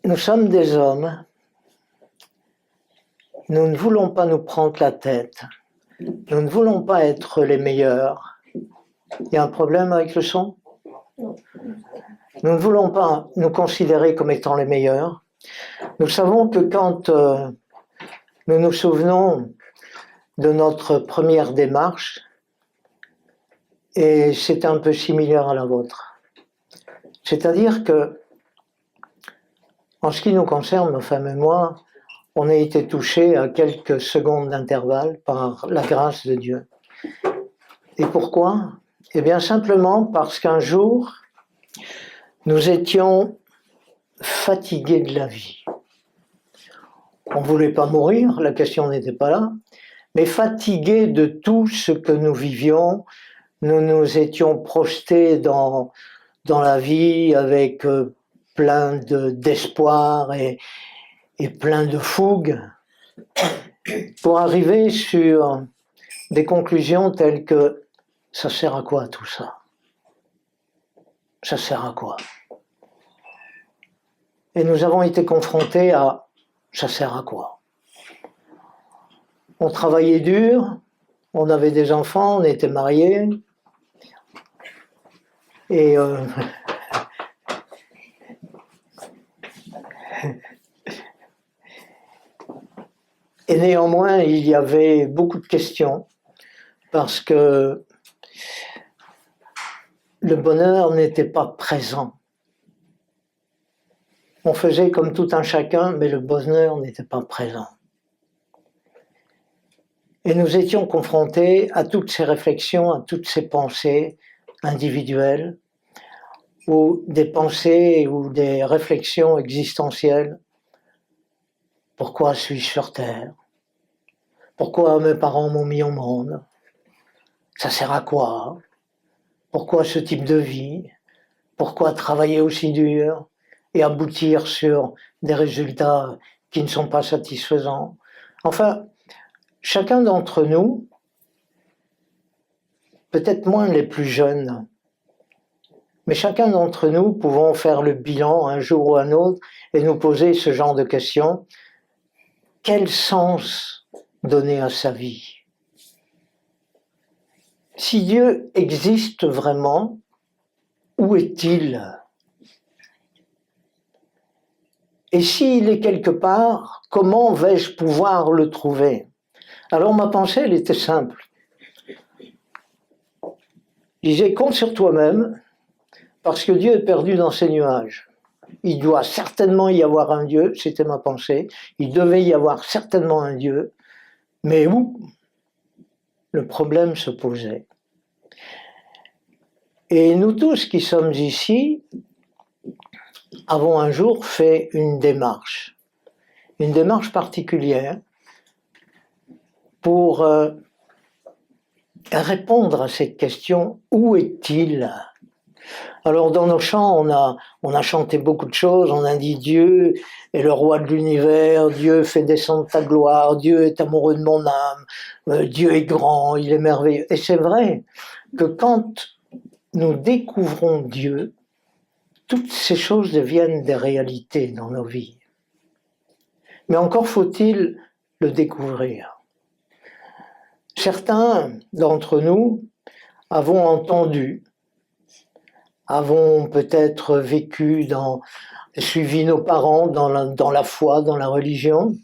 Nous sommes des hommes. Nous ne voulons pas nous prendre la tête. Nous ne voulons pas être les meilleurs. Il y a un problème avec le son? Nous ne voulons pas nous considérer comme étant les meilleurs. Nous savons que quand nous nous souvenons de notre première démarche, et c'est un peu similaire à la vôtre. C'est-à-dire que, en ce qui nous concerne, ma femme et moi, on a été touchés à quelques secondes d'intervalle par la grâce de Dieu. Et pourquoi? Eh bien, simplement parce qu'un jour, nous étions fatigués de la vie. On ne voulait pas mourir, la question n'était pas là, mais fatigués de tout ce que nous vivions. Nous nous étions projetés dans la vie avec plein d'espoir et plein de fougue pour arriver sur des conclusions telles que ça sert à quoi tout ça? Ça sert à quoi? Et nous avons été confrontés à ça sert à quoi? On travaillait dur, on avait des enfants, on était mariés, et et néanmoins il y avait beaucoup de questions parce que le bonheur n'était pas présent. On faisait comme tout un chacun, mais le bonheur n'était pas présent. Et nous étions confrontés à toutes ces réflexions, à toutes ces pensées individuelles, ou des pensées ou des réflexions existentielles. Pourquoi suis-je sur Terre? Pourquoi mes parents m'ont mis au monde? Ça sert à quoi? Pourquoi ce type de vie? Pourquoi travailler aussi dur et aboutir sur des résultats qui ne sont pas satisfaisants? Enfin, chacun d'entre nous, peut-être moins les plus jeunes, mais chacun d'entre nous pouvons faire le bilan un jour ou un autre et nous poser ce genre de questions. Quel sens donner à sa vie? Si Dieu existe vraiment, où est-il? Et s'il est quelque part, comment vais-je pouvoir le trouver? Alors ma pensée, elle était simple. Je disais, compte sur toi-même, parce que Dieu est perdu dans ses nuages. Il doit certainement y avoir un Dieu, c'était ma pensée. Il devait y avoir certainement un Dieu, mais où? Le problème se posait. Et nous tous qui sommes ici avons un jour fait une démarche particulière pour répondre à cette question, où est-il? Alors dans nos chants, on a chanté beaucoup de choses, on a dit Dieu est le roi de l'univers, Dieu fait descendre ta gloire, Dieu est amoureux de mon âme, Dieu est grand, il est merveilleux. Et c'est vrai que quand nous découvrons Dieu, toutes ces choses deviennent des réalités dans nos vies. Mais encore faut-il le découvrir. Certains d'entre nous avons entendu, avons peut-être vécu, suivi nos parents dans la foi, dans la religion,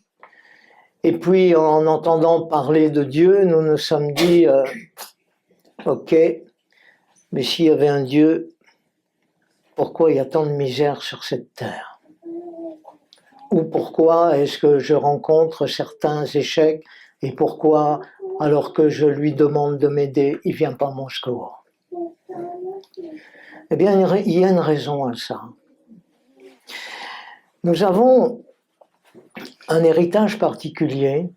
et puis en entendant parler de Dieu, nous nous sommes dit, ok, mais s'il y avait un Dieu, pourquoi il y a tant de misère sur cette terre? Ou pourquoi est-ce que je rencontre certains échecs, et pourquoi, alors que je lui demande de m'aider, il ne vient pas à mon secours? Eh bien, il y a une raison à ça. Nous avons un héritage particulier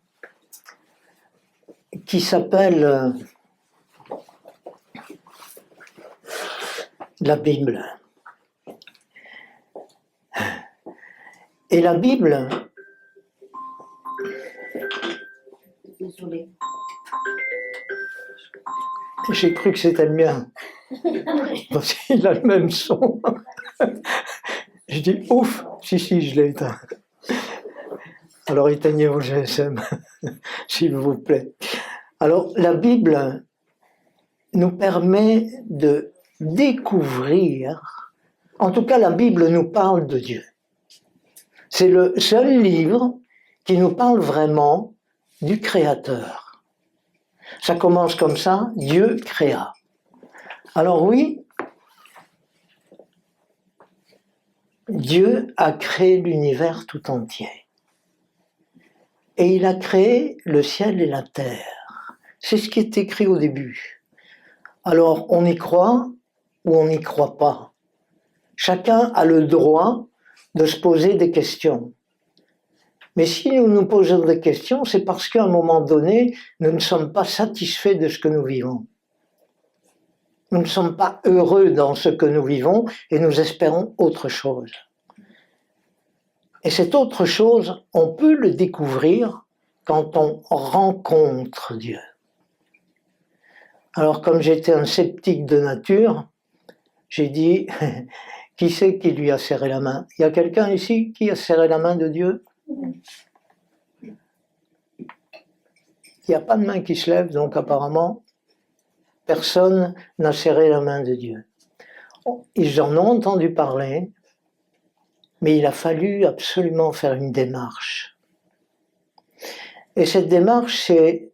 qui s'appelle la Bible. Et la Bible, j'ai cru que c'était le mien, parce qu'il a le même son. Je dis, ouf, si, je l'ai éteint. Alors éteignez vos GSM, s'il vous plaît. Alors la Bible nous permet de découvrir, en tout cas la Bible nous parle de Dieu. C'est le seul livre qui nous parle vraiment du Créateur. Ça commence comme ça, Dieu créa. Alors oui, Dieu a créé l'univers tout entier. Et il a créé le ciel et la terre. C'est ce qui est écrit au début. Alors, on y croit ou on n'y croit pas. Chacun a le droit de se poser des questions. Mais si nous nous posons des questions, c'est parce qu'à un moment donné, nous ne sommes pas satisfaits de ce que nous vivons. Nous ne sommes pas heureux dans ce que nous vivons et nous espérons autre chose. Et cette autre chose, on peut le découvrir quand on rencontre Dieu. Alors, comme j'étais un sceptique de nature, j'ai dit, qui c'est qui lui a serré la main? Il y a quelqu'un ici qui a serré la main de Dieu? Il n'y a pas de main qui se lève, donc apparemment, personne n'a serré la main de Dieu. Ils en ont entendu parler, mais il a fallu absolument faire une démarche. Et cette démarche, c'est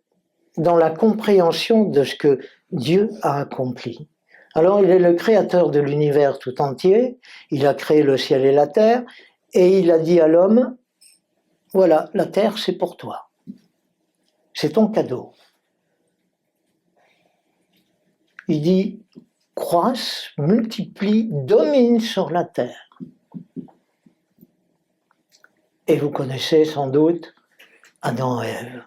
dans la compréhension de ce que Dieu a accompli. Alors, il est le créateur de l'univers tout entier, il a créé le ciel et la terre, et il a dit à l'homme, voilà, la terre, c'est pour toi. C'est ton cadeau. Il dit, croisse, multiplie, domine sur la terre. Et vous connaissez sans doute Adam et Ève.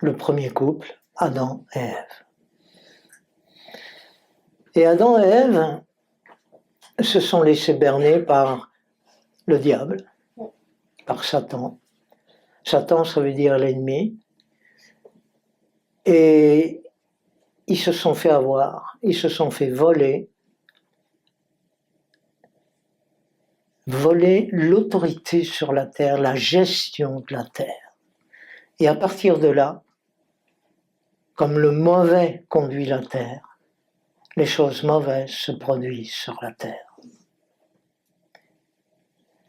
Le premier couple, Adam et Ève. Et Adam et Ève se sont laissés berner par le diable, par Satan. Satan, ça veut dire l'ennemi. Et ils se sont fait avoir, ils se sont fait voler l'autorité sur la terre, la gestion de la terre. Et à partir de là, comme le mauvais conduit la terre, les choses mauvaises se produisent sur la terre.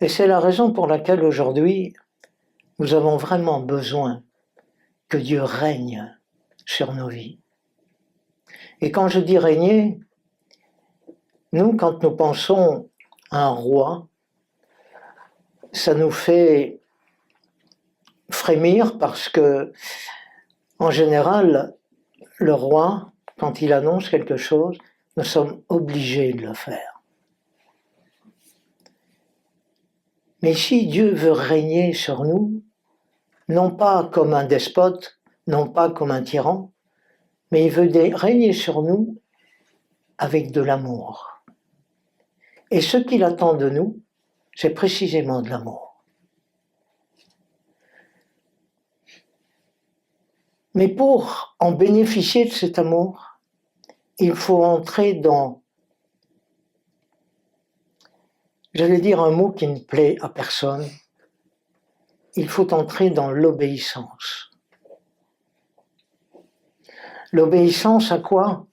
Et c'est la raison pour laquelle aujourd'hui, nous avons vraiment besoin que Dieu règne sur nos vies. Et quand je dis régner, nous, quand nous pensons à un roi, ça nous fait frémir parce que, en général, le roi, quand il annonce quelque chose, nous sommes obligés de le faire. Mais si Dieu veut régner sur nous, non pas comme un despote, non pas comme un tyran, mais il veut régner sur nous avec de l'amour. Et ce qu'il attend de nous, c'est précisément de l'amour. Mais pour en bénéficier de cet amour, il faut entrer dans, j'allais dire un mot qui ne plaît à personne, il faut entrer dans l'obéissance. L'obéissance à quoi?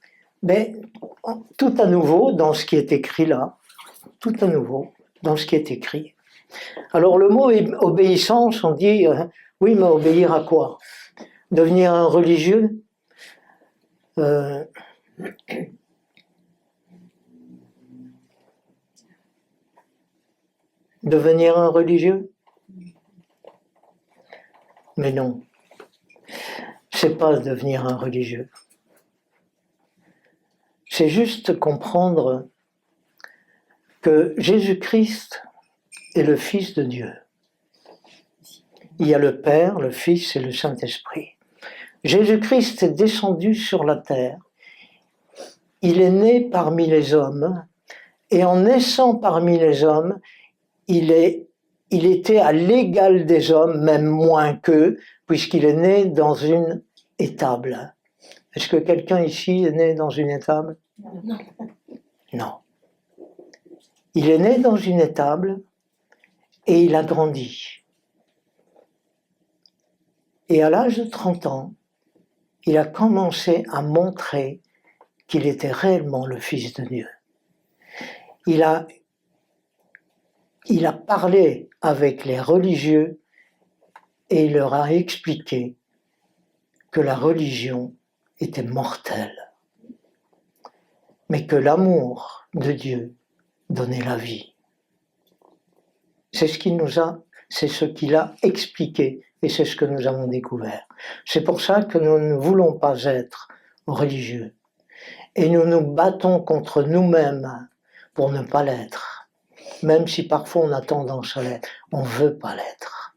Tout à nouveau dans ce qui est écrit là, tout à nouveau dans ce qui est écrit. Alors le mot obéissance, on dit, oui, mais obéir à quoi? Devenir un religieux? Devenir un religieux? Mais non, c'est pas devenir un religieux. C'est juste comprendre que Jésus-Christ est le Fils de Dieu. Il y a le Père, le Fils et le Saint-Esprit. Jésus-Christ est descendu sur la terre. Il est né parmi les hommes, et en naissant parmi les hommes, il était à l'égal des hommes, même moins qu'eux, puisqu'il est né dans une étable. Est-ce que quelqu'un ici est né dans une étable? Non. Non. Il est né dans une étable et il a grandi. Et à l'âge de 30 ans, il a commencé à montrer qu'il était réellement le Fils de Dieu. Il a parlé avec les religieux et il leur a expliqué que la religion était mortelle, mais que l'amour de Dieu donnait la vie. C'est ce qu'il a expliqué et c'est ce que nous avons découvert. C'est pour ça que nous ne voulons pas être religieux et nous nous battons contre nous-mêmes pour ne pas l'être, même si parfois on a tendance à l'être. On ne veut pas l'être.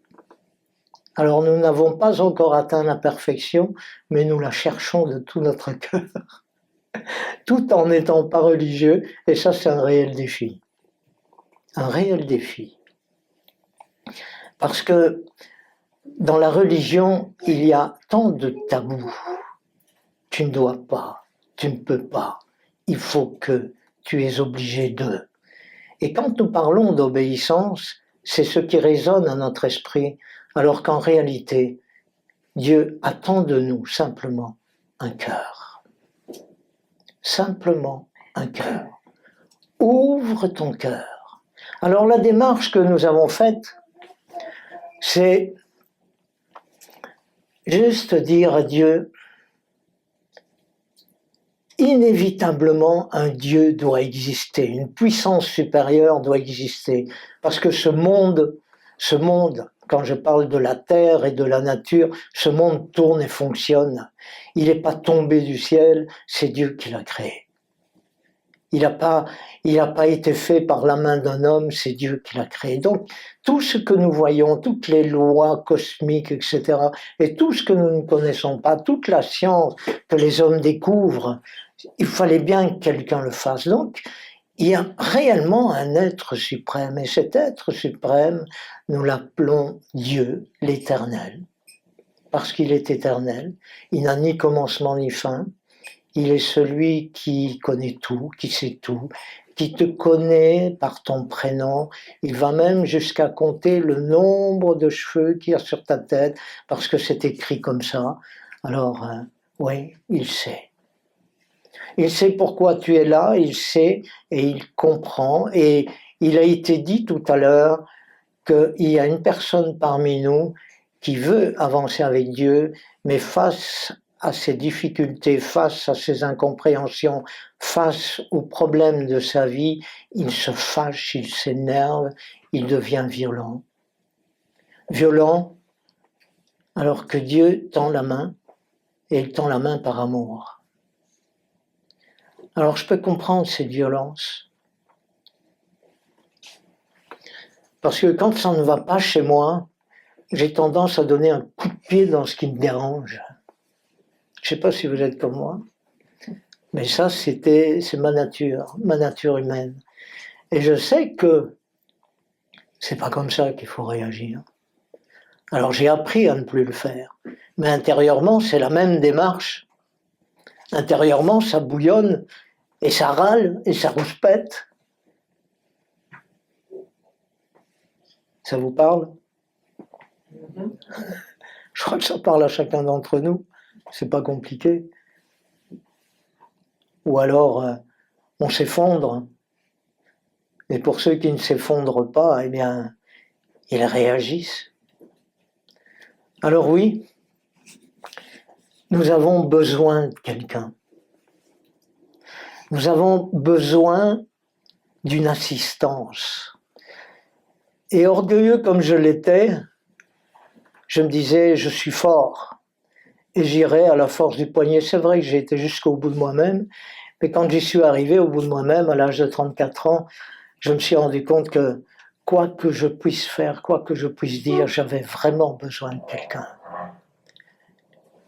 Alors nous n'avons pas encore atteint la perfection, mais nous la cherchons de tout notre cœur, tout en n'étant pas religieux, et ça c'est un réel défi. Un réel défi. Parce que dans la religion, il y a tant de tabous. Tu ne dois pas, tu ne peux pas, il faut que, tu es obligé de. Et quand nous parlons d'obéissance, c'est ce qui résonne à notre esprit, alors qu'en réalité, Dieu attend de nous simplement un cœur. Simplement un cœur. Ouvre ton cœur. Alors la démarche que nous avons faite, c'est juste dire à Dieu, inévitablement un Dieu doit exister, une puissance supérieure doit exister, parce que ce monde, quand je parle de la terre et de la nature, ce monde tourne et fonctionne. Il n'est pas tombé du ciel, c'est Dieu qui l'a créé. Il n'a pas été fait par la main d'un homme, c'est Dieu qui l'a créé. Donc, tout ce que nous voyons, toutes les lois cosmiques, etc., et tout ce que nous ne connaissons pas, toute la science que les hommes découvrent, il fallait bien que quelqu'un le fasse. Donc, il y a réellement un être suprême, et cet être suprême, nous l'appelons Dieu, l'Éternel, parce qu'il est éternel, il n'a ni commencement ni fin. Il est celui qui connaît tout, qui sait tout, qui te connaît par ton prénom. Il va même jusqu'à compter le nombre de cheveux qu'il y a sur ta tête, parce que c'est écrit comme ça. Alors, oui, il sait. Il sait pourquoi tu es là, il sait et il comprend. Et il a été dit tout à l'heure qu'il y a une personne parmi nous qui veut avancer avec Dieu, mais face à ses difficultés, face à ses incompréhensions, face aux problèmes de sa vie, il se fâche, il s'énerve, il devient violent. Violent, alors que Dieu tend la main, et il tend la main par amour. Alors je peux comprendre cette violence. Parce que quand ça ne va pas chez moi, j'ai tendance à donner un coup de pied dans ce qui me dérange. Je ne sais pas si vous êtes comme moi, mais ça, c'est ma nature humaine. Et je sais que c'est pas comme ça qu'il faut réagir. Alors j'ai appris à ne plus le faire. Mais intérieurement, c'est la même démarche. Intérieurement, ça bouillonne, et ça râle, et ça rouspète. Ça vous parle ? Je crois que ça parle à chacun d'entre nous. C'est pas compliqué. Ou alors, on s'effondre. Et pour ceux qui ne s'effondrent pas, eh bien, ils réagissent. Alors oui, nous avons besoin de quelqu'un. Nous avons besoin d'une assistance. Et orgueilleux comme je l'étais, je me disais, je suis fort. Et j'irai à la force du poignet. C'est vrai que j'ai été jusqu'au bout de moi-même, mais quand j'y suis arrivé au bout de moi-même, à l'âge de 34 ans, je me suis rendu compte que quoi que je puisse faire, quoi que je puisse dire, j'avais vraiment besoin de quelqu'un.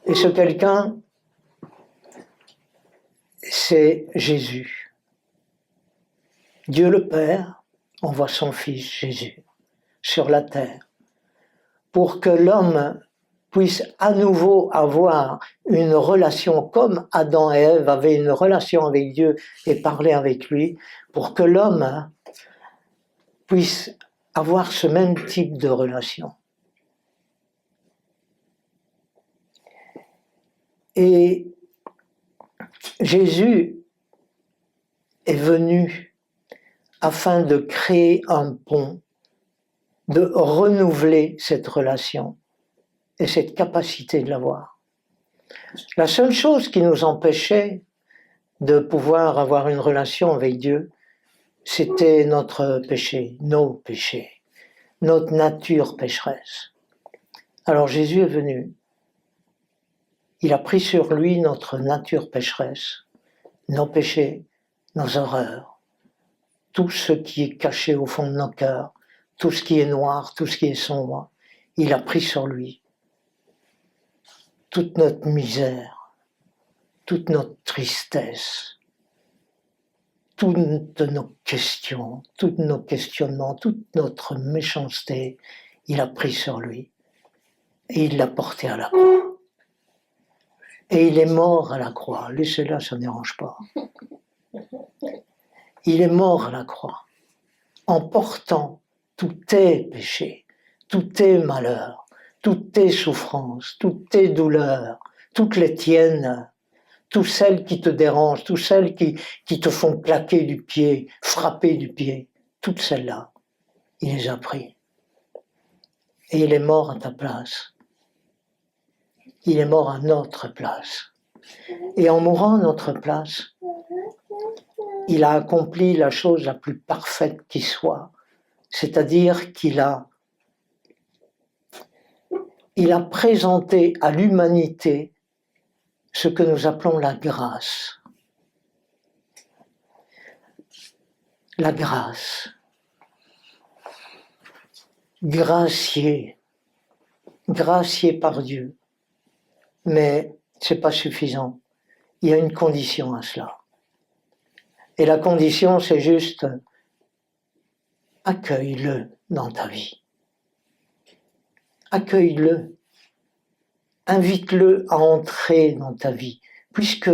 Et ce quelqu'un, c'est Jésus. Dieu le Père envoie son Fils Jésus sur la terre pour que l'homme puisse à nouveau avoir une relation comme Adam et Ève avaient une relation avec Dieu et parlaient avec lui, pour que l'homme puissent avoir ce même type de relation. Et Jésus est venu afin de créer un pont, de renouveler cette relation et cette capacité de l'avoir. La seule chose qui nous empêchait de pouvoir avoir une relation avec Dieu, c'était notre péché, nos péchés, notre nature pécheresse. Alors Jésus est venu, il a pris sur lui notre nature pécheresse, nos péchés, nos horreurs, tout ce qui est caché au fond de nos cœurs, tout ce qui est noir, tout ce qui est sombre, il a pris sur lui toute notre misère, toute notre tristesse, toutes nos questions, tous nos questionnements, toute notre méchanceté, il a pris sur lui et il l'a porté à la croix. Et il est mort à la croix. Laissez-la, ça ne dérange pas. Il est mort à la croix en portant tous tes péchés, tous tes malheurs, toutes tes souffrances, toutes tes douleurs, toutes les tiennes, toutes celles qui te dérangent, toutes celles qui te font claquer du pied, frapper du pied, toutes celles-là, il les a pris. Et il est mort à ta place. Il est mort à notre place. Et en mourant à notre place, il a accompli la chose la plus parfaite qui soit, c'est-à-dire qu'il a présenté à l'humanité ce que nous appelons la grâce. La grâce. Gracié par Dieu. Mais ce n'est pas suffisant. Il y a une condition à cela. Et la condition, c'est juste accueille-le dans ta vie. Accueille-le. Invite-le à entrer dans ta vie, puisque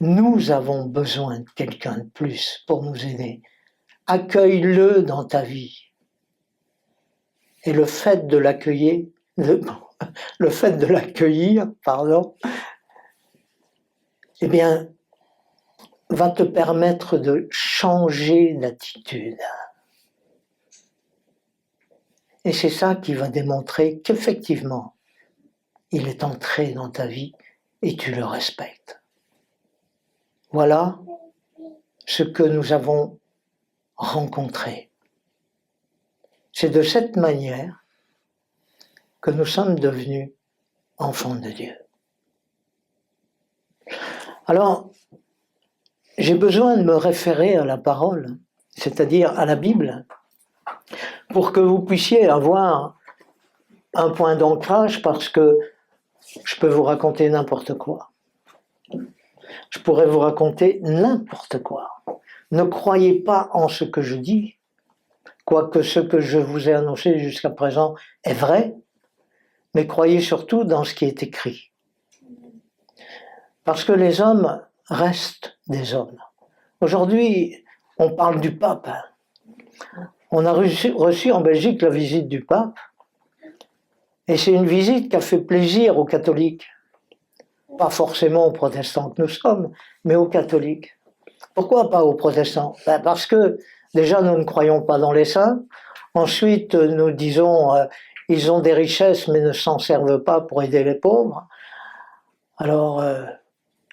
nous avons besoin de quelqu'un de plus pour nous aider. Accueille-le dans ta vie. Et le fait de l'accueillir, eh bien, va te permettre de changer d'attitude. Et c'est ça qui va démontrer qu'effectivement, il est entré dans ta vie et tu le respectes. Voilà ce que nous avons rencontré. C'est de cette manière que nous sommes devenus enfants de Dieu. Alors, j'ai besoin de me référer à la parole, c'est-à-dire à la Bible, pour que vous puissiez avoir un point d'ancrage, parce que je peux vous raconter n'importe quoi. Je pourrais vous raconter n'importe quoi. Ne croyez pas en ce que je dis, quoique ce que je vous ai annoncé jusqu'à présent est vrai, mais croyez surtout dans ce qui est écrit. Parce que les hommes restent des hommes. Aujourd'hui, on parle du pape. On a reçu en Belgique la visite du pape, et c'est une visite qui a fait plaisir aux catholiques. Pas forcément aux protestants que nous sommes, mais aux catholiques. Pourquoi pas aux protestants? Parce que déjà nous ne croyons pas dans les saints. Ensuite nous disons ils ont des richesses mais ne s'en servent pas pour aider les pauvres. Alors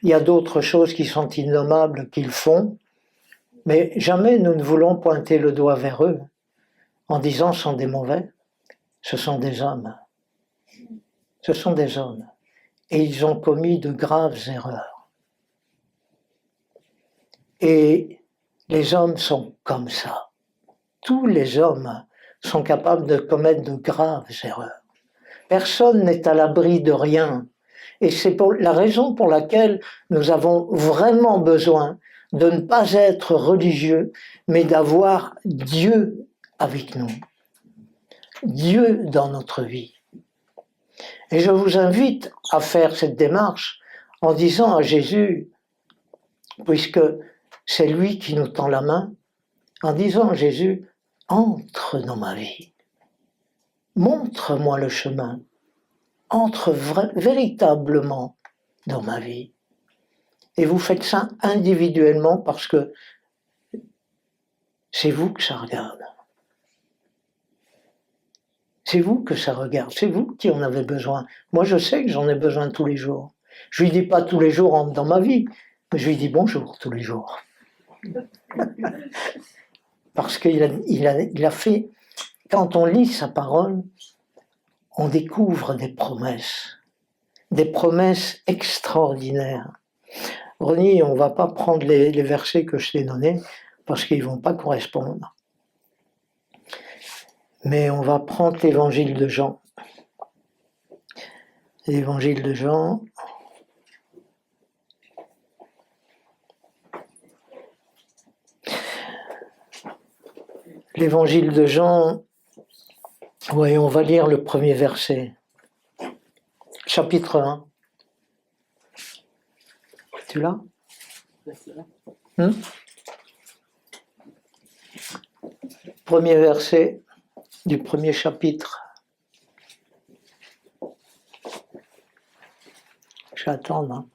il y a d'autres choses qui sont innommables qu'ils font, mais jamais nous ne voulons pointer le doigt vers eux en disant ce sont des mauvais. Ce sont des hommes. Ce sont des hommes. Et ils ont commis de graves erreurs. Et les hommes sont comme ça. Tous les hommes sont capables de commettre de graves erreurs. Personne n'est à l'abri de rien. Et c'est la raison pour laquelle nous avons vraiment besoin de ne pas être religieux, mais d'avoir Dieu avec nous. Dieu dans notre vie. Et je vous invite à faire cette démarche en disant à Jésus, puisque c'est lui qui nous tend la main, en disant à Jésus, entre dans ma vie. Montre-moi le chemin. Entre véritablement dans ma vie. Et vous faites ça individuellement parce que c'est vous que ça regarde. C'est vous que ça regarde. C'est vous qui en avez besoin. Moi, je sais que j'en ai besoin tous les jours. Je lui dis pas tous les jours entre dans ma vie, mais je lui dis bonjour tous les jours. Parce qu'il a fait, quand on lit sa parole, on découvre des promesses extraordinaires. Ronnie, on ne va pas prendre les versets que je t'ai donnés, parce qu'ils ne vont pas correspondre. Mais on va prendre l'évangile de Jean. L'évangile de Jean. L'évangile de Jean, oui, on va lire le premier verset. Chapitre 1. Tu l'as? Premier verset du premier chapitre. J'attends. Hein.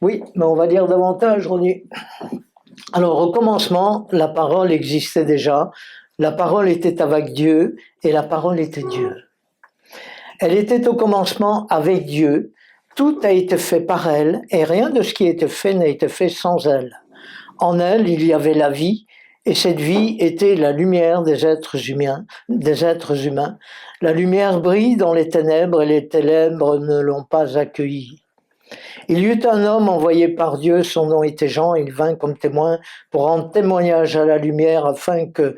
Oui, mais on va dire davantage, Ronnie. Alors, au commencement, la parole existait déjà. La parole était avec Dieu et la parole était Dieu. Elle était au commencement avec Dieu. Tout a été fait par elle et rien de ce qui a été fait n'a été fait sans elle. En elle, il y avait la vie et cette vie était la lumière des êtres humains. La lumière brille dans les ténèbres et les ténèbres ne l'ont pas accueillie. Il y eut un homme envoyé par Dieu, son nom était Jean, il vint comme témoin pour rendre témoignage à la lumière afin que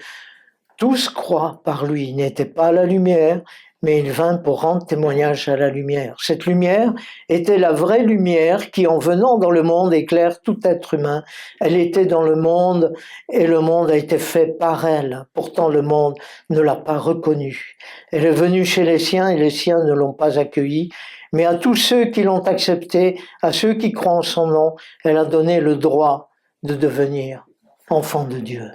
tous croient par lui. Il n'était pas à la lumière, mais il vint pour rendre témoignage à la lumière. Cette lumière était la vraie lumière qui, en venant dans le monde, éclaire tout être humain. Elle était dans le monde et le monde a été fait par elle. Pourtant, le monde ne l'a pas reconnue. Elle est venue chez les siens et les siens ne l'ont pas accueillie. Mais à tous ceux qui l'ont acceptée, à ceux qui croient en son nom, elle a donné le droit de devenir enfants de Dieu.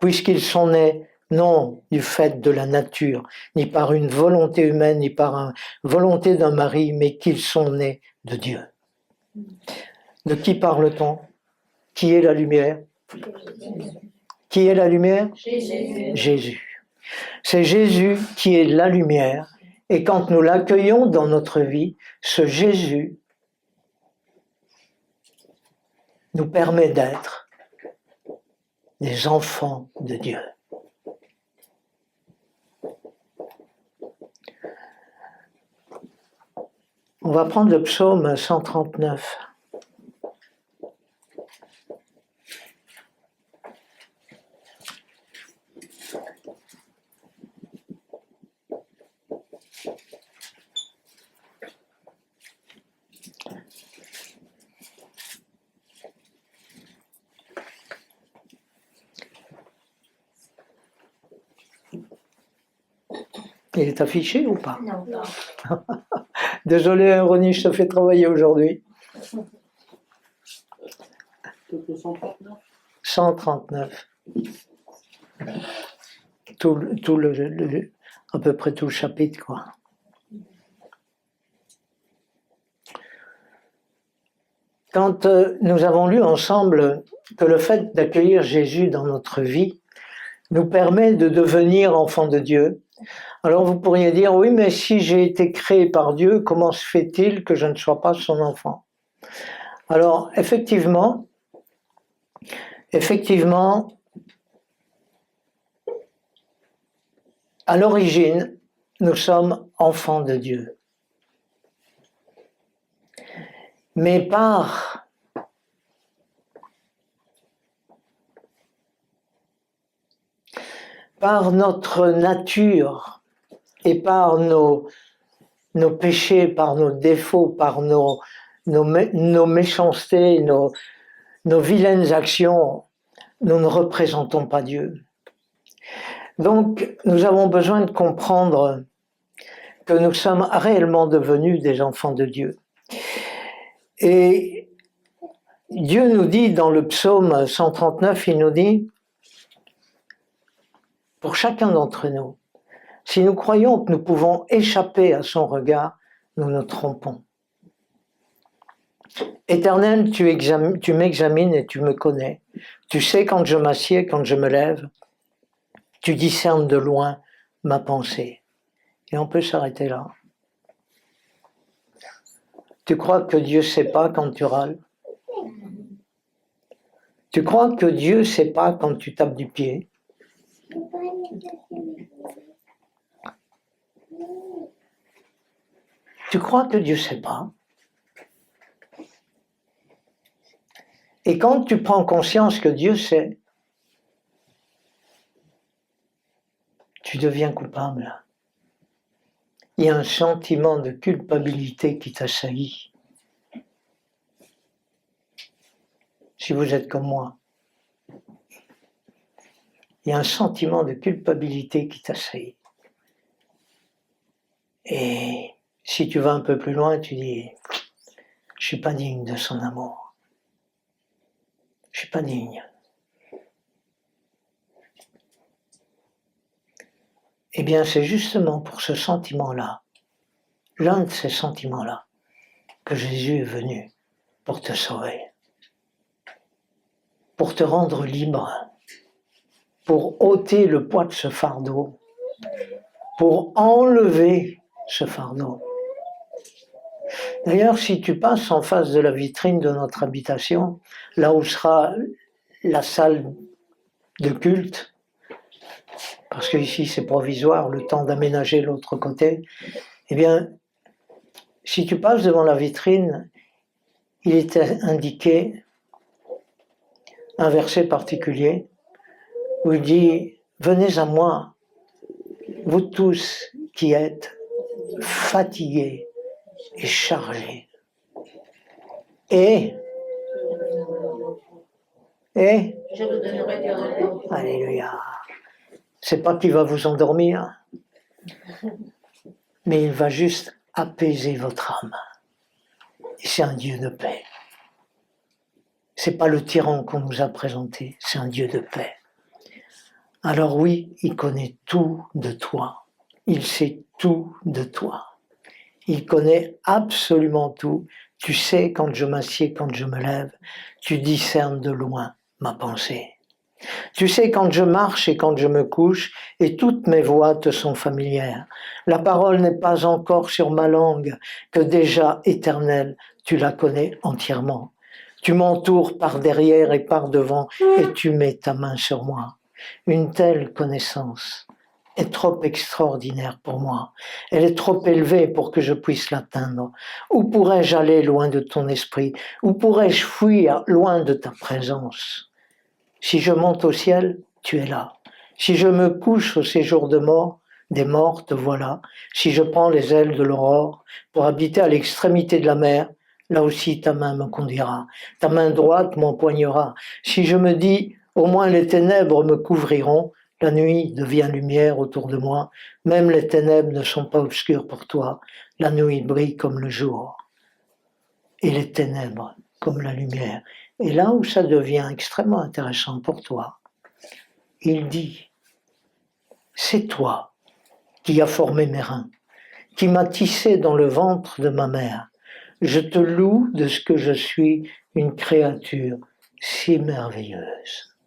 Puisqu'ils sont nés non du fait de la nature, ni par une volonté humaine, ni par une volonté d'un mari, mais qu'ils sont nés de Dieu. De qui parle-t-on? Qui est la lumière? Qui est la lumière? Jésus. C'est Jésus qui est la lumière. Et quand nous l'accueillons dans notre vie, ce Jésus nous permet d'être des enfants de Dieu. On va prendre le psaume 139. Il est affiché ou pas? Non. Désolé, Ronnie, je te fais travailler aujourd'hui. 139. À peu près tout le chapitre, quoi. Quand nous avons lu ensemble que le fait d'accueillir Jésus dans notre vie nous permet de devenir enfants de Dieu, alors vous pourriez dire, oui, mais si j'ai été créé par Dieu, comment se fait-il que je ne sois pas son enfant? Alors, effectivement, à l'origine, nous sommes enfants de Dieu. Mais par notre nature et par nos péchés, par nos défauts, par nos méchancetés, nos vilaines actions, nous ne représentons pas Dieu. Donc, nous avons besoin de comprendre que nous sommes réellement devenus des enfants de Dieu. Et Dieu nous dit dans le psaume 139, il nous dit, pour chacun d'entre nous, si nous croyons que nous pouvons échapper à son regard, nous nous trompons. Éternel, tu m'examines et tu me connais. Tu sais quand je m'assieds, quand je me lève. Tu discernes de loin ma pensée. Et on peut s'arrêter là. Tu crois que Dieu ne sait pas quand tu râles? Tu crois que Dieu ne sait pas quand tu tapes du pied? Tu crois que Dieu ne sait pas? Et quand tu prends conscience que Dieu sait, tu deviens coupable. Il y a un sentiment de culpabilité qui t'assaillit. Si vous êtes comme moi, il y a un sentiment de culpabilité qui t'assaillit. Et si tu vas un peu plus loin, tu dis, je suis pas digne de son amour. Je suis pas digne. Eh bien, c'est justement pour ce sentiment-là, l'un de ces sentiments-là, que Jésus est venu pour te sauver, pour te rendre libre, pour ôter le poids de ce fardeau, pour enlever ce fardeau. D'ailleurs, si tu passes en face de la vitrine de notre habitation, là où sera la salle de culte, parce qu'ici c'est provisoire, le temps d'aménager l'autre côté, eh bien, si tu passes devant la vitrine, il est indiqué un verset particulier où il dit « Venez à moi, vous tous qui êtes fatigués et chargés. » Et je vous donnerai du repos. Alléluia. C'est pas qu'il va vous endormir, mais il va juste apaiser votre âme. Et c'est un Dieu de paix. C'est pas le tyran qu'on nous a présenté, c'est un Dieu de paix. Alors oui, il connaît tout de toi. Il sait tout de toi. Il connaît absolument tout. Tu sais quand je m'assieds, quand je me lève. Tu discernes de loin ma pensée. Tu sais quand je marche et quand je me couche, et toutes mes voies te sont familières. La parole n'est pas encore sur ma langue, que déjà, éternelle, tu la connais entièrement. Tu m'entoures par derrière et par devant, et tu mets ta main sur moi. Une telle connaissance est trop extraordinaire pour moi. Elle est trop élevée pour que je puisse l'atteindre. Où pourrais-je aller loin de ton esprit? Où pourrais-je fuir loin de ta présence? Si je monte au ciel, tu es là. Si je me couche au séjour de mort, des morts, te voilà. Si je prends les ailes de l'aurore pour habiter à l'extrémité de la mer, là aussi ta main me conduira. Ta main droite m'empoignera. Si je me dis, au moins les ténèbres me couvriront, la nuit devient lumière autour de moi. Même les ténèbres ne sont pas obscures pour toi. La nuit brille comme le jour. Et les ténèbres comme la lumière. Et là où ça devient extrêmement intéressant pour toi, il dit, c'est toi qui as formé mes reins, qui m'as tissé dans le ventre de ma mère. Je te loue de ce que je suis une créature si merveilleuse.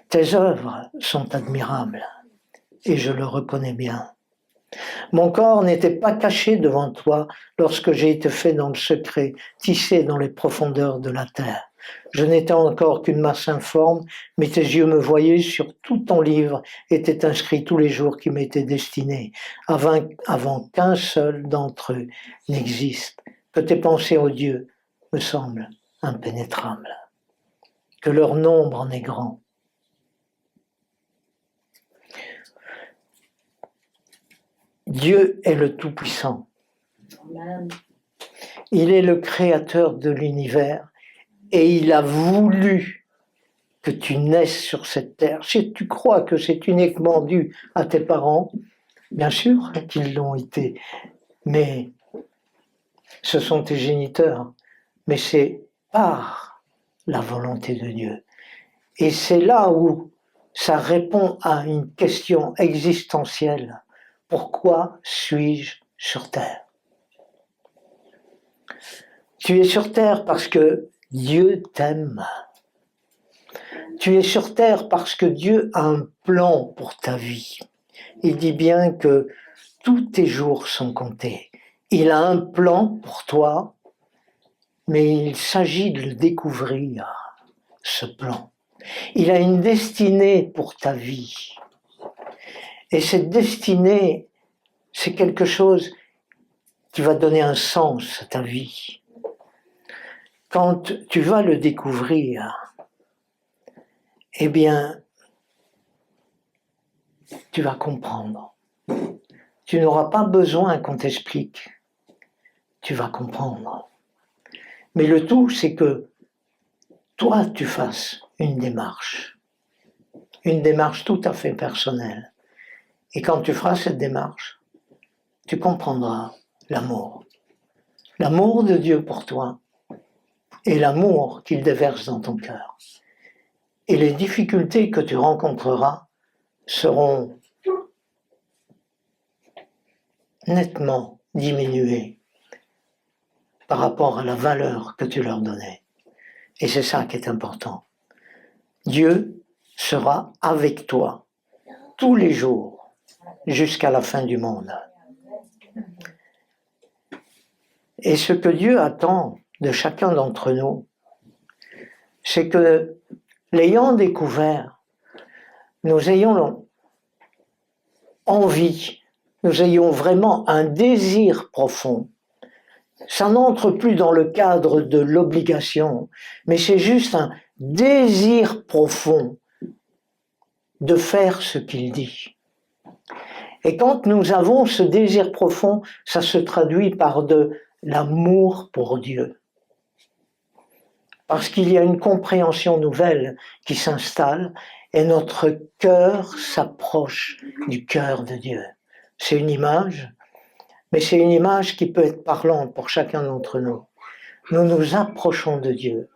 Tes œuvres sont admirables et je le reconnais bien. Mon corps n'était pas caché devant toi lorsque j'ai été fait dans le secret, tissé dans les profondeurs de la terre. Je n'étais encore qu'une masse informe, mais tes yeux me voyaient, sur tout ton livre étaient inscrits tous les jours qui m'étaient destinés, avant qu'un seul d'entre eux n'existe, que tes pensées, ô Dieu, me semblent impénétrables, que leur nombre en est grand. Dieu est le Tout-Puissant. Amen. Il est le créateur de l'univers et il a voulu que tu naisses sur cette terre. Si tu crois que c'est uniquement dû à tes parents, bien sûr qu'ils l'ont été, mais ce sont tes géniteurs, mais c'est par la volonté de Dieu. Et c'est là où ça répond à une question existentielle. Pourquoi suis-je sur terre? Tu es sur terre parce que Dieu t'aime. Tu es sur terre parce que Dieu a un plan pour ta vie. Il dit bien que tous tes jours sont comptés. Il a un plan pour toi, mais il s'agit de le découvrir, ce plan. Il a une destinée pour ta vie. Et cette destinée, c'est quelque chose qui va donner un sens à ta vie. Quand tu vas le découvrir, eh bien, tu vas comprendre. Tu n'auras pas besoin qu'on t'explique. Tu vas comprendre. Mais le tout, c'est que toi, tu fasses une démarche tout à fait personnelle. Et quand tu feras cette démarche, tu comprendras l'amour. L'amour de Dieu pour toi et l'amour qu'il déverse dans ton cœur. Et les difficultés que tu rencontreras seront nettement diminuées par rapport à la valeur que tu leur donnais. Et c'est ça qui est important. Dieu sera avec toi tous les jours jusqu'à la fin du monde. Et ce que Dieu attend de chacun d'entre nous, c'est que, l'ayant découvert, nous ayons envie, nous ayons vraiment un désir profond. Ça n'entre plus dans le cadre de l'obligation, mais c'est juste un désir profond de faire ce qu'il dit. Et quand nous avons ce désir profond, ça se traduit par de l'amour pour Dieu. Parce qu'il y a une compréhension nouvelle qui s'installe et notre cœur s'approche du cœur de Dieu. C'est une image, mais c'est une image qui peut être parlante pour chacun d'entre nous. Nous nous approchons de Dieu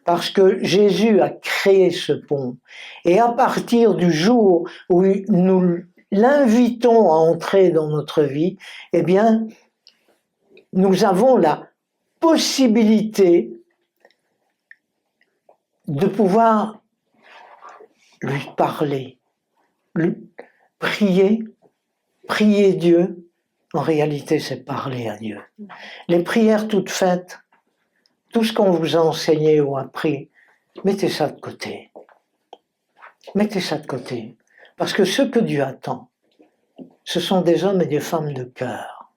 parce que Jésus a créé ce pont. Et à partir du jour où nous l'invitons à entrer dans notre vie, eh bien, nous avons la possibilité de pouvoir lui parler, lui prier Dieu. En réalité, c'est parler à Dieu. Les prières toutes faites, tout ce qu'on vous a enseigné ou appris, mettez ça de côté. Mettez ça de côté. Parce que ce que Dieu attend, ce sont des hommes et des femmes de cœur.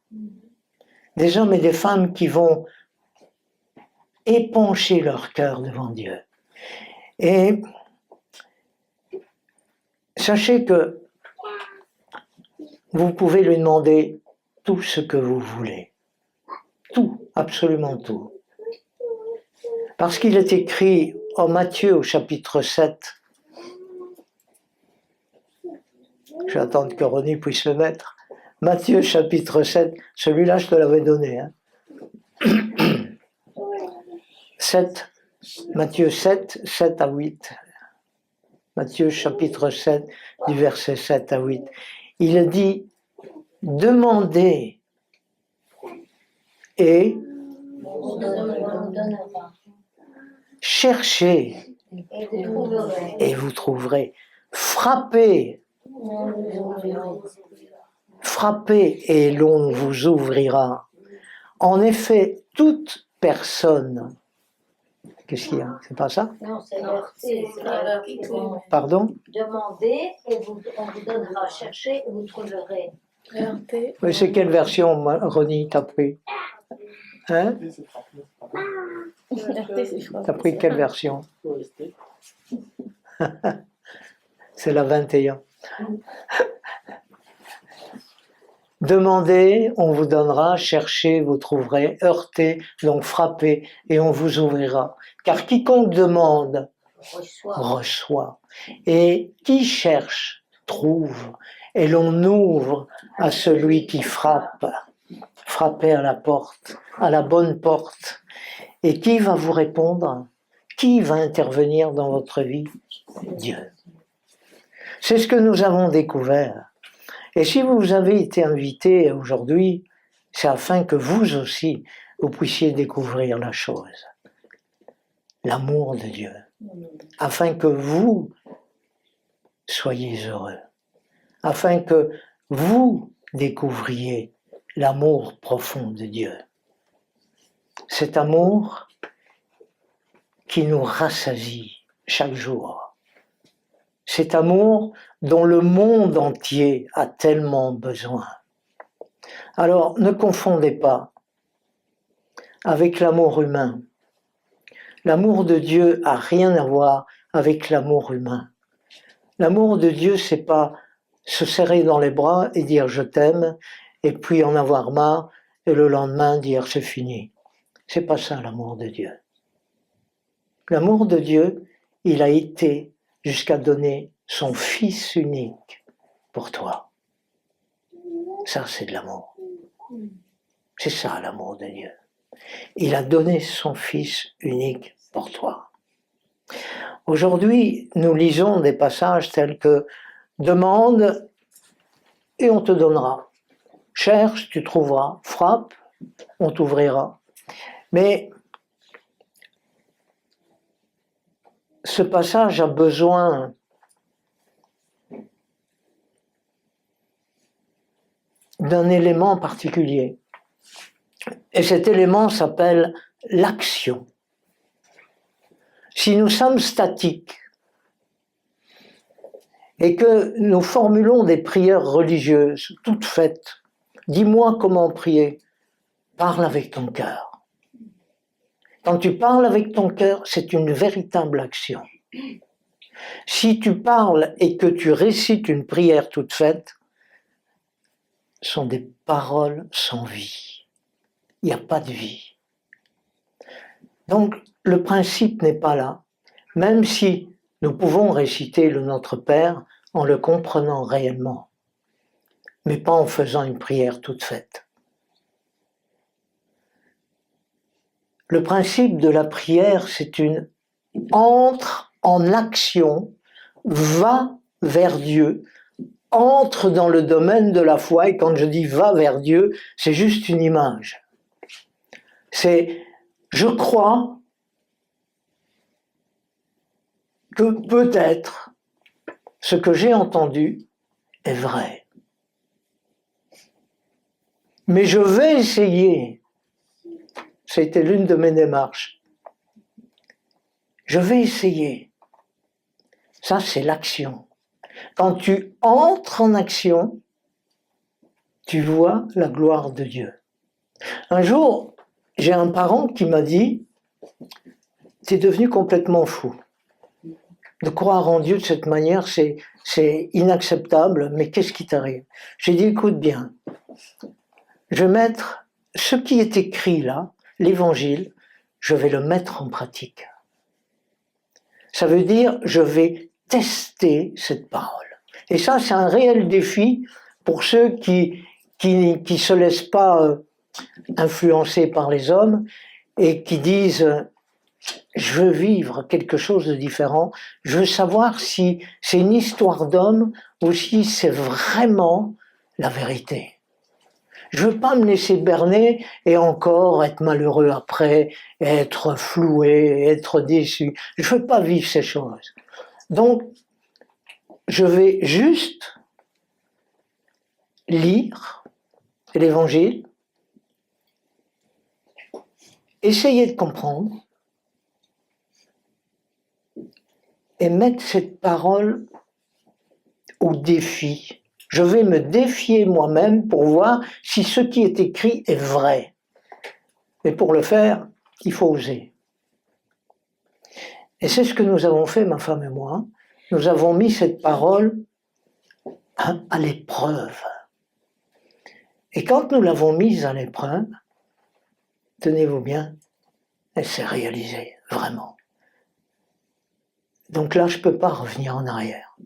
Des hommes et des femmes qui vont épancher leur cœur devant Dieu. Et sachez que vous pouvez lui demander tout ce que vous voulez. Tout, absolument tout. Parce qu'il est écrit en Matthieu au chapitre 7, je vais attendre que Ronnie puisse le mettre, Matthieu chapitre 7, celui-là je te l'avais donné. 7, Matthieu 7, 7 à 8. Matthieu chapitre 7, du verset 7 à 8. Il dit, demandez et cherchez et vous trouverez. Frappez et l'on vous ouvrira. En effet, toute personne. Qu'est-ce qu'il y a? C'est pas ça? Non, c'est l'heure. Pardon? Demandez et on vous donnera. Cherchez et vous trouverez. Oui, c'est quelle version, Ronnie, t'as pris? Hein? T'as pris quelle version? C'est la 21. Demandez, on vous donnera, cherchez, vous trouverez, heurtez, donc frappez, et on vous ouvrira. Car quiconque demande, reçoit. Et qui cherche, trouve. Et l'on ouvre à celui qui frappe. Frappez à la porte, à la bonne porte. Et qui va vous répondre? Qui va intervenir dans votre vie? Dieu. C'est ce que nous avons découvert. Et si vous avez été invité aujourd'hui, c'est afin que vous aussi, vous puissiez découvrir la chose. L'amour de Dieu. Afin que vous soyez heureux. Afin que vous découvriez l'amour profond de Dieu. Cet amour qui nous rassasie chaque jour. Cet amour dont le monde entier a tellement besoin. Alors, ne confondez pas avec l'amour humain. L'amour de Dieu a rien à voir avec l'amour humain. L'amour de Dieu, c'est pas se serrer dans les bras et dire je t'aime, et puis en avoir marre, et le lendemain dire c'est fini. C'est pas ça l'amour de Dieu. L'amour de Dieu, il a été jusqu'à donner son Fils unique pour toi. Ça, c'est de l'amour. C'est ça l'amour de Dieu. Il a donné son Fils unique pour toi. Aujourd'hui, nous lisons des passages tels que « Demande et on te donnera. Cherche, tu trouveras. Frappe, on t'ouvrira. » Mais ce passage a besoin d'un élément particulier. Et cet élément s'appelle l'action. Si nous sommes statiques et que nous formulons des prières religieuses toutes faites, dis-moi comment prier, parle avec ton cœur. Quand tu parles avec ton cœur, c'est une véritable action. Si tu parles et que tu récites une prière toute faite, ce sont des paroles sans vie. Il n'y a pas de vie. Donc, le principe n'est pas là, même si nous pouvons réciter le Notre Père en le comprenant réellement, mais pas en faisant une prière toute faite. Le principe de la prière, c'est une entre en action, va vers Dieu, entre dans le domaine de la foi, et quand je dis va vers Dieu, c'est juste une image. C'est je crois que peut-être ce que j'ai entendu est vrai. Mais je vais essayer. C'était l'une de mes démarches. Je vais essayer. Ça, c'est l'action. Quand tu entres en action, tu vois la gloire de Dieu. Un jour, j'ai un parent qui m'a dit « T'es devenu complètement fou. De croire en Dieu de cette manière, c'est inacceptable, mais qu'est-ce qui t'arrive ?» J'ai dit « Écoute bien, je vais mettre ce qui est écrit là, l'évangile, je vais le mettre en pratique. Ça veut dire, je vais tester cette parole. Et ça, c'est un réel défi pour ceux qui se laissent pas influencer par les hommes et qui disent je veux vivre quelque chose de différent, je veux savoir si c'est une histoire d'homme ou si c'est vraiment la vérité. Je veux pas me laisser berner et encore être malheureux après, être floué, être déçu. Je veux pas vivre ces choses. Donc, je vais juste lire l'évangile, essayer de comprendre et mettre cette parole au défi. Je vais me défier moi-même pour voir si ce qui est écrit est vrai. Et pour le faire, il faut oser. Et c'est ce que nous avons fait, ma femme et moi. Nous avons mis cette parole à l'épreuve. Et quand nous l'avons mise à l'épreuve, tenez-vous bien, elle s'est réalisée, vraiment. Donc là, je ne peux pas revenir en arrière.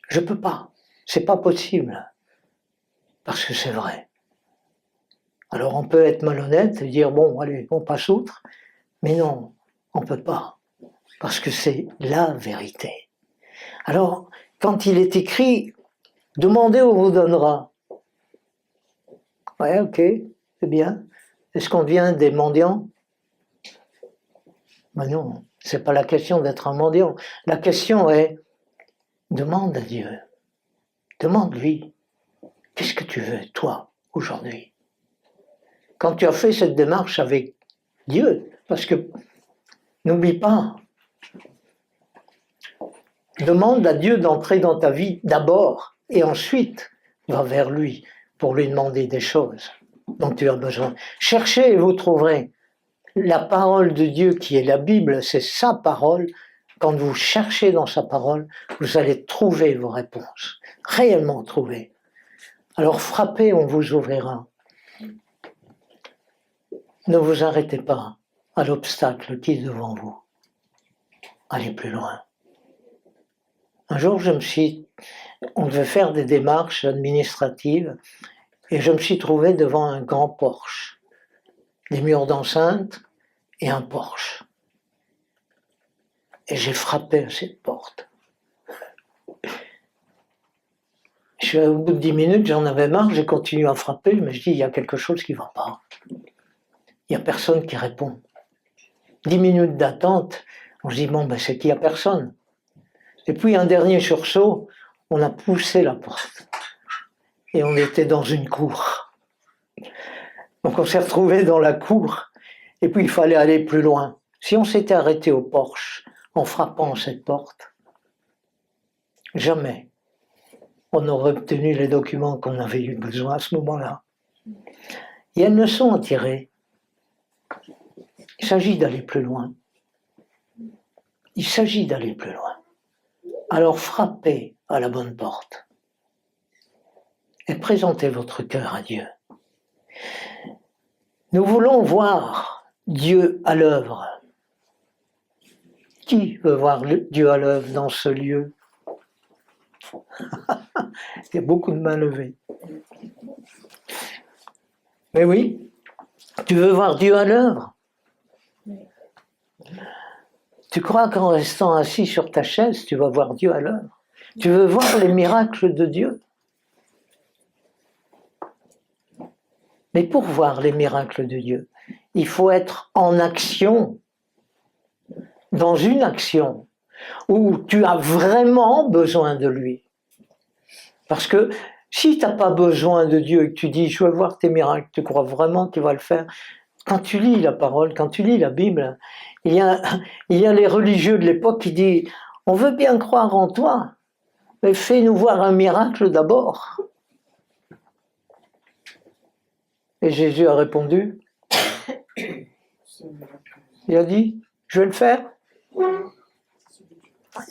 Je ne peux pas. C'est pas possible. Parce que c'est vrai. Alors on peut être malhonnête et dire, bon, allez, on passe outre. Mais non, on ne peut pas. Parce que c'est la vérité. Alors, quand il est écrit, demandez, on vous donnera. Ouais, ok, c'est bien. Est-ce qu'on devient des mendiants? Ben non, c'est pas la question d'être un mendiant. La question est, demande à Dieu. Demande-lui, qu'est-ce que tu veux, toi, aujourd'hui? Quand tu as fait cette démarche avec Dieu, parce que, n'oublie pas, demande à Dieu d'entrer dans ta vie d'abord, et ensuite, va vers lui pour lui demander des choses dont tu as besoin. Cherchez et vous trouverez. La parole de Dieu qui est la Bible, c'est sa parole. Quand vous cherchez dans sa parole, vous allez trouver vos réponses, réellement trouver. Alors frappez, on vous ouvrira. Ne vous arrêtez pas à l'obstacle qui est devant vous. Allez plus loin. Un jour, on devait faire des démarches administratives et je me suis trouvé devant un grand porche, des murs d'enceinte et un porche. Et j'ai frappé à cette porte. Au bout de 10 minutes, j'en avais marre, j'ai continué à frapper, je me suis dit, il y a quelque chose qui ne va pas. Il n'y a personne qui répond. 10 minutes d'attente, on se dit, bon, ben, c'est qu'il n'y a personne. Et puis, un dernier sursaut, on a poussé la porte. Et on était dans une cour. Donc, on s'est retrouvé dans la cour, et puis il fallait aller plus loin. Si on s'était arrêté au porche en frappant cette porte, jamais on aurait obtenu les documents qu'on avait eu besoin à ce moment-là. Il y a une leçon à tirer. Il s'agit d'aller plus loin. Il s'agit d'aller plus loin. Alors frappez à la bonne porte et présentez votre cœur à Dieu. Nous voulons voir Dieu à l'œuvre. Qui veut voir Dieu à l'œuvre dans ce lieu? Il y a beaucoup de mains levées. Mais oui, tu veux voir Dieu à l'œuvre? Tu crois qu'en restant assis sur ta chaise, tu vas voir Dieu à l'œuvre? Tu veux voir les miracles de Dieu? Mais pour voir les miracles de Dieu, il faut être en action, dans une action, où tu as vraiment besoin de lui. Parce que si tu n'as pas besoin de Dieu et que tu dis, je veux voir tes miracles, tu crois vraiment qu'il va le faire? Quand tu lis la parole, quand tu lis la Bible, il y a les religieux de l'époque qui disent, on veut bien croire en toi, mais fais-nous voir un miracle d'abord. Et Jésus a répondu, il a dit, je vais le faire.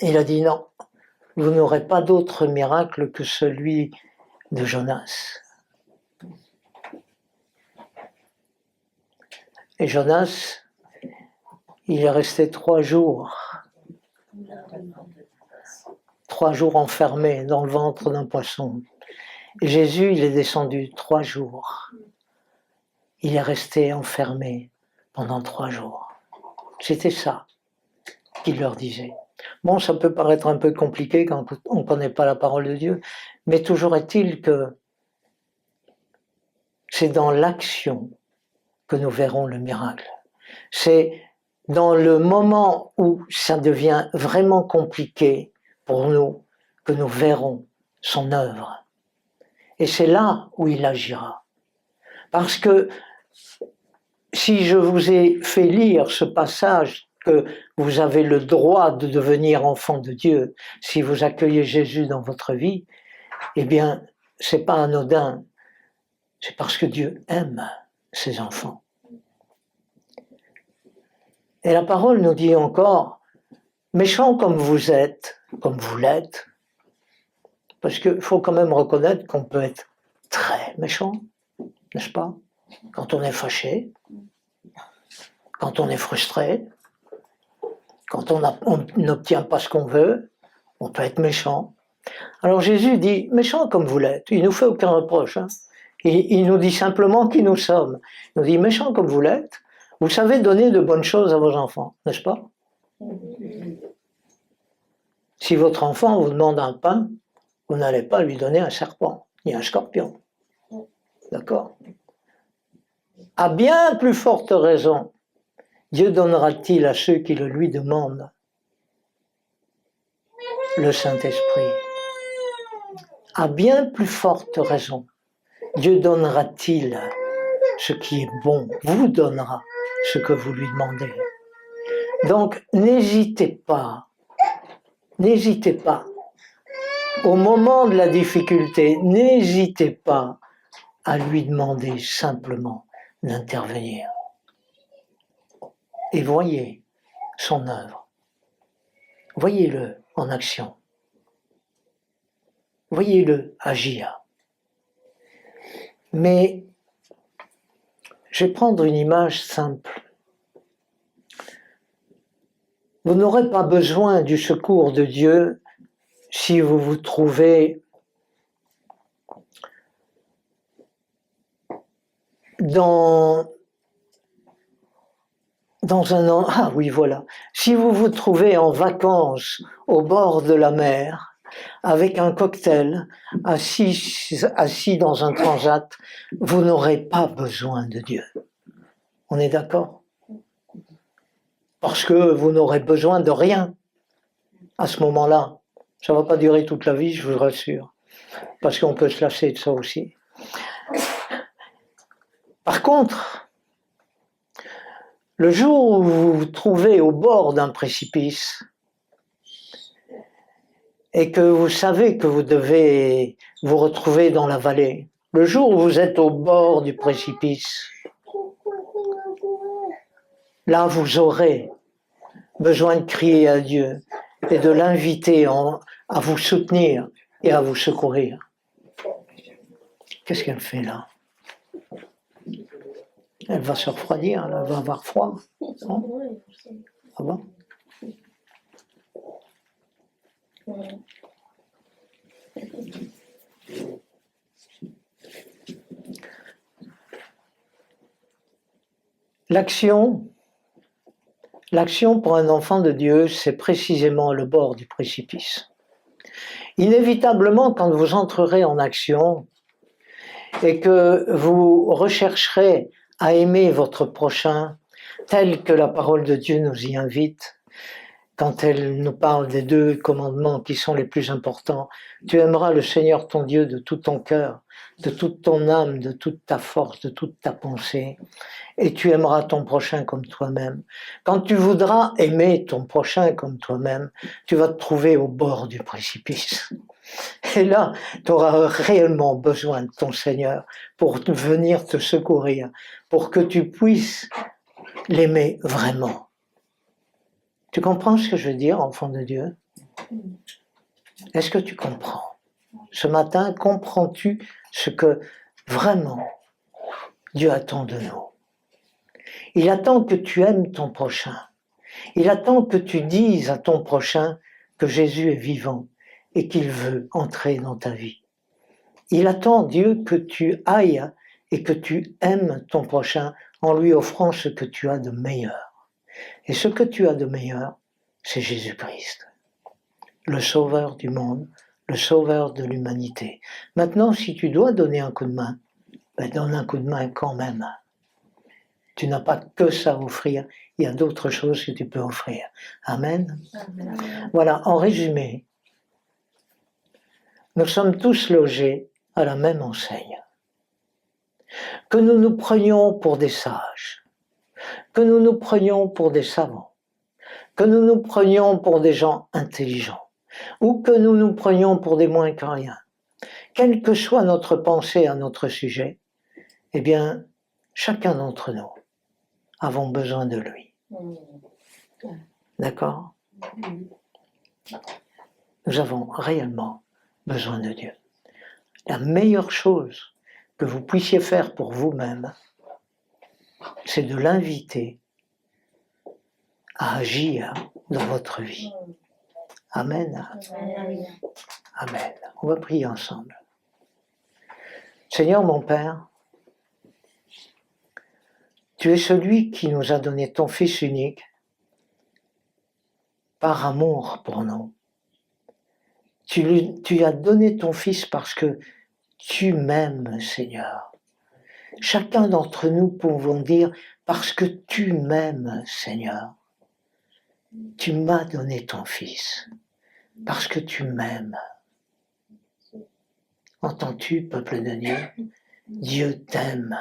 Il a dit non, vous n'aurez pas d'autre miracle que celui de Jonas. Et Jonas, il est resté 3 jours. 3 jours enfermé dans le ventre d'un poisson. Et Jésus, il est descendu 3 jours. Il est resté enfermé pendant 3 jours. C'était ça qu'il leur disait. Bon, ça peut paraître un peu compliqué quand on ne connaît pas la parole de Dieu, mais toujours est-il que c'est dans l'action que nous verrons le miracle. C'est dans le moment où ça devient vraiment compliqué pour nous que nous verrons son œuvre. Et c'est là où il agira. Parce que si je vous ai fait lire ce passage que vous avez le droit de devenir enfant de Dieu si vous accueillez Jésus dans votre vie, eh bien, c'est pas anodin. C'est parce que Dieu aime ses enfants. Et la parole nous dit encore, méchants comme vous êtes, comme vous l'êtes, parce qu'il faut quand même reconnaître qu'on peut être très méchant, n'est-ce pas? Quand on est fâché, quand on est frustré, quand on n'obtient pas ce qu'on veut, on peut être méchant. Alors Jésus dit, méchant comme vous l'êtes, il ne nous fait aucun reproche. Hein. Il nous dit simplement qui nous sommes. Il nous dit, méchant comme vous l'êtes, vous savez donner de bonnes choses à vos enfants, n'est-ce pas? Si votre enfant vous demande un pain, vous n'allez pas lui donner un serpent, ni un scorpion. D'accord? À bien plus forte raison, Dieu donnera-t-il à ceux qui le lui demandent le Saint-Esprit. À bien plus forte raison, Dieu donnera-t-il ce qui est bon, vous donnera ce que vous lui demandez. Donc, n'hésitez pas, au moment de la difficulté, n'hésitez pas à lui demander simplement d'intervenir. Et voyez son œuvre. Voyez-le en action. Voyez-le agir. Mais je vais prendre une image simple. Vous n'aurez pas besoin du secours de Dieu si vous vous trouvez dans un... Ah oui, voilà. Si vous vous trouvez en vacances au bord de la mer, avec un cocktail, assis dans un transat, vous n'aurez pas besoin de Dieu. On est d'accord? Parce que vous n'aurez besoin de rien à ce moment-là. Ça ne va pas durer toute la vie, je vous rassure. Parce qu'on peut se lasser de ça aussi. Par contre, le jour où vous vous trouvez au bord d'un précipice et que vous savez que vous devez vous retrouver dans la vallée, le jour où vous êtes au bord du précipice, là vous aurez besoin de crier à Dieu et de l'inviter à vous soutenir et à vous secourir. Qu'est-ce qu'elle fait là? Elle va se refroidir, elle va avoir froid. Hein? Ah bon? L'action pour un enfant de Dieu, c'est précisément le bord du précipice. Inévitablement, quand vous entrerez en action et que vous rechercherez à aimer votre prochain, tel que la parole de Dieu nous y invite, quand elle nous parle des 2 commandements qui sont les plus importants, tu aimeras le Seigneur ton Dieu de tout ton cœur, de toute ton âme, de toute ta force, de toute ta pensée, et tu aimeras ton prochain comme toi-même. Quand tu voudras aimer ton prochain comme toi-même, tu vas te trouver au bord du précipice. Et là, tu auras réellement besoin de ton Seigneur pour venir te secourir, pour que tu puisses l'aimer vraiment. Tu comprends ce que je veux dire, enfant de Dieu? Est-ce que tu comprends? Ce matin, comprends-tu ce que vraiment Dieu attend de nous? Il attend que tu aimes ton prochain. Il attend que tu dises à ton prochain que Jésus est vivant et qu'il veut entrer dans ta vie. Il attend, Dieu, que tu ailles et que tu aimes ton prochain en lui offrant ce que tu as de meilleur. Et ce que tu as de meilleur, c'est Jésus-Christ, le sauveur du monde, le sauveur de l'humanité. Maintenant, si tu dois donner un coup de main, ben donne un coup de main quand même. Tu n'as pas que ça à offrir, il y a d'autres choses que tu peux offrir. Amen. Amen. Voilà, en résumé, nous sommes tous logés à la même enseigne. Que nous nous prenions pour des sages, que nous nous prenions pour des savants, que nous nous prenions pour des gens intelligents, ou que nous nous prenions pour des moins que rien, quelle que soit notre pensée à notre sujet, eh bien, chacun d'entre nous avons besoin de lui. D'accord? Nous avons réellement besoin de Dieu. La meilleure chose que vous puissiez faire pour vous-même, c'est de l'inviter à agir dans votre vie. Amen. Amen. On va prier ensemble. Seigneur mon Père, tu es celui qui nous a donné ton Fils unique par amour pour nous. Tu as donné ton Fils parce que tu m'aimes, Seigneur. Chacun d'entre nous pouvons dire parce que tu m'aimes, Seigneur. Tu m'as donné ton Fils parce que tu m'aimes. Entends-tu, peuple de Dieu? Dieu t'aime.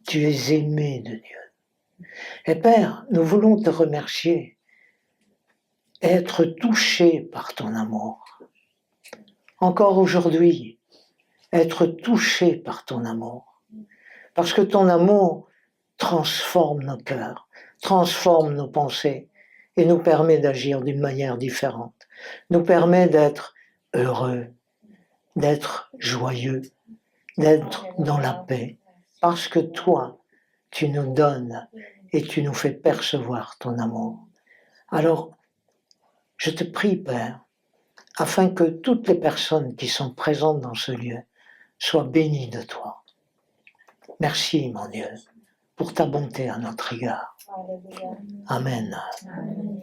Tu es aimé de Dieu. Et Père, nous voulons te remercier et être touchés par ton amour. Encore aujourd'hui, être touchés par ton amour. Parce que ton amour transforme nos cœurs, transforme nos pensées et nous permet d'agir d'une manière différente. Nous permet d'être heureux, d'être joyeux, d'être dans la paix. Parce que toi, tu nous donnes et tu nous fais percevoir ton amour. Alors, je te prie, Père, afin que toutes les personnes qui sont présentes dans ce lieu soient bénies de toi. Merci, mon Dieu, pour ta bonté à notre égard. Amen. Amen.